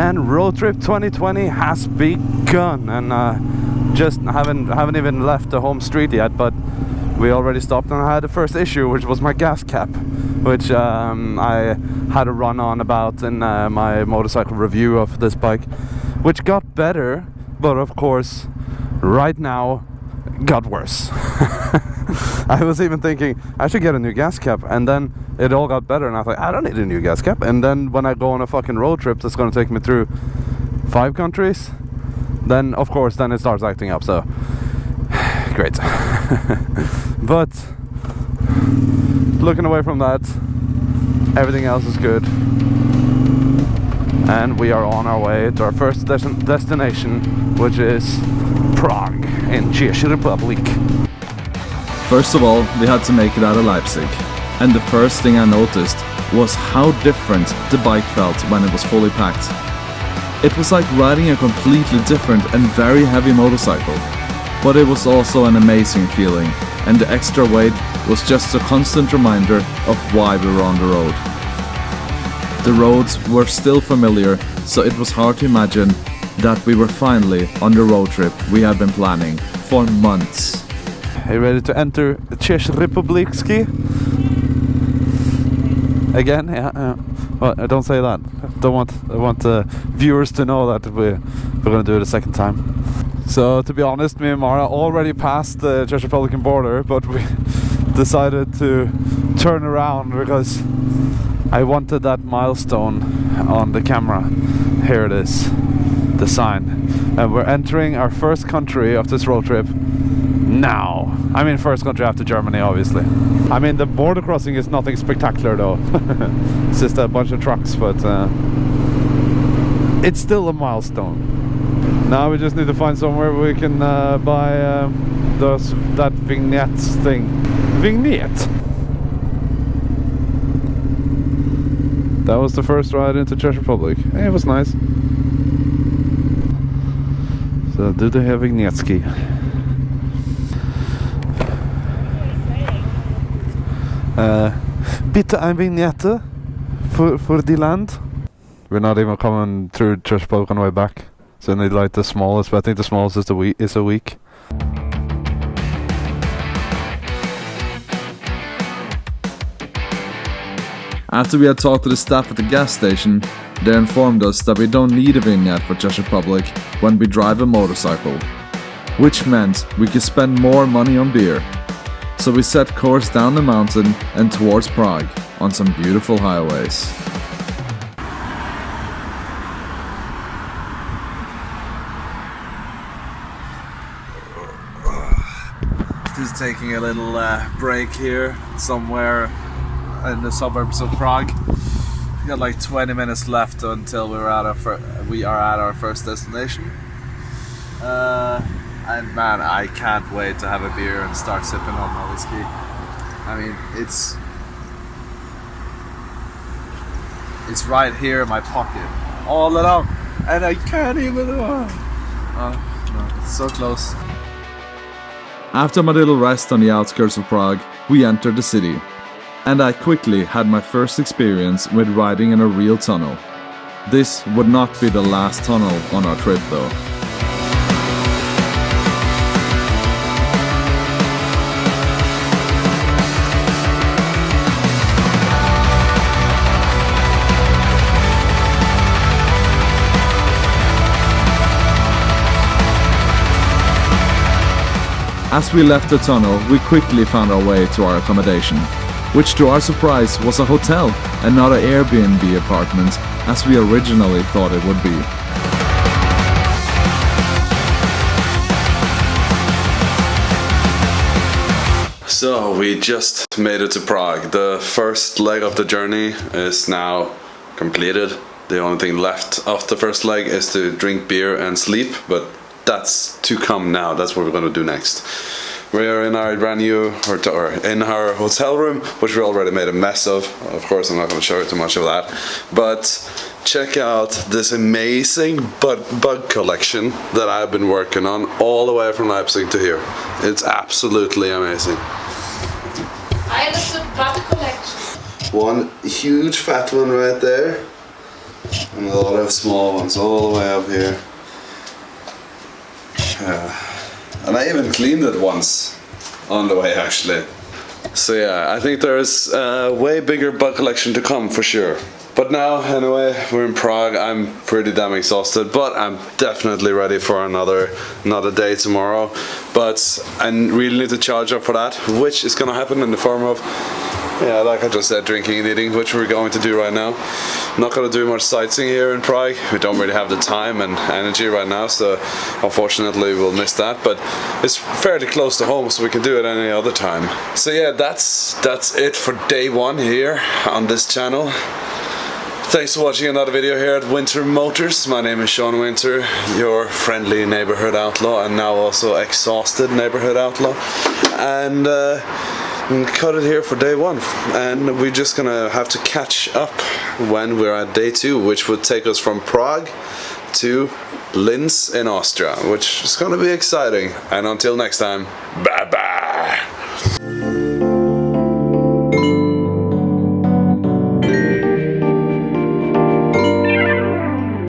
And road trip 2020 has begun, and just haven't even left the home street yet, but we already stopped and I had the first issue, which was my gas cap, which I had a run on about in my motorcycle review of this bike, which got better, but of course right now got worse. I was even thinking I should get a new gas cap, and then it all got better and I thought I don't need a new gas cap, and then when I go on a fucking road trip that's going to take me through 5 countries, then of course then it starts acting up. So great. But looking away from that, everything else is good, and we are on our way to our first destination, which is Prague in Czech Republic. First of all, we had to make it out of Leipzig, and the first thing I noticed was how different the bike felt when it was fully packed. It was like riding a completely different and very heavy motorcycle, but it was also an amazing feeling, and the extra weight was just a constant reminder of why we were on the road. The roads were still familiar, so it was hard to imagine that we were finally on the road trip we had been planning for months. Are you ready to enter Czech Republic again? Yeah. Well, don't say that. I want viewers to know that we're going to do it a second time. So to be honest, me and Mara already passed the Czech Republican border, but we decided to turn around because I wanted that milestone on the camera. Here it is, the sign. And we're entering our first country of this road trip now. I mean, first country after Germany, obviously. I mean, the border crossing is nothing spectacular though. It's just a bunch of trucks, but it's still a milestone. Now we just need to find somewhere we can buy that vignette thing. Vignette! That was the first ride into Czech Republic. Hey, it was nice. So, do they have Vignetzki? Bitte ein Vignette for the land. We're not even coming through Czech Republic on the way back. So they like the smallest, but I think the smallest is a week. After we had talked to the staff at the gas station, they informed us that we don't need a vignette for Czech Republic when we drive a motorcycle, which meant we could spend more money on beer. So we set course down the mountain and towards Prague on some beautiful highways. Just taking a little break here somewhere in the suburbs of Prague. We got like 20 minutes left until we are at our first destination. And man, I can't wait to have a beer and start sipping on my whiskey. I mean, it's right here in my pocket, all along, and I can't even. No, it's so close. After my little rest on the outskirts of Prague, we entered the city, and I quickly had my first experience with riding in a real tunnel. This would not be the last tunnel on our trip though. As we left the tunnel, we quickly found our way to our accommodation, which to our surprise was a hotel and not an Airbnb apartment as we originally thought it would be. So we just made it to Prague. The first leg of the journey is now completed. The only thing left of the first leg is to drink beer and sleep, but that's to come now. That's what we're going to do next. We are in our brand new, or in our hotel room, which we already made a mess of. Of course, I'm not going to show you too much of that. But check out this amazing bug collection that I've been working on all the way from Leipzig to here. It's absolutely amazing. I understood bug collection. One huge fat one right there. and a lot of small ones all the way up here. And I even cleaned it once on the way actually. So yeah, I think there's a way bigger bug collection to come for sure. But now, anyway, we're in Prague. I'm pretty damn exhausted, but I'm definitely ready for another day tomorrow. But I really need to charge up for that, which is gonna happen in the form of, yeah, like I just said, drinking and eating, which we're going to do right now. I'm not gonna do much sightseeing here in Prague. We don't really have the time and energy right now, so unfortunately we'll miss that. But it's fairly close to home, so we can do it any other time. So yeah, that's it for day one here on this channel. Thanks for watching another video here at WinterMotors. My name is Sean Winter, your friendly neighborhood outlaw, and now also exhausted neighborhood outlaw. And cut it here for day one. And we're just gonna have to catch up when we're at day two, which would take us from Prague to Linz in Austria, which is gonna be exciting. And until next time, bye bye.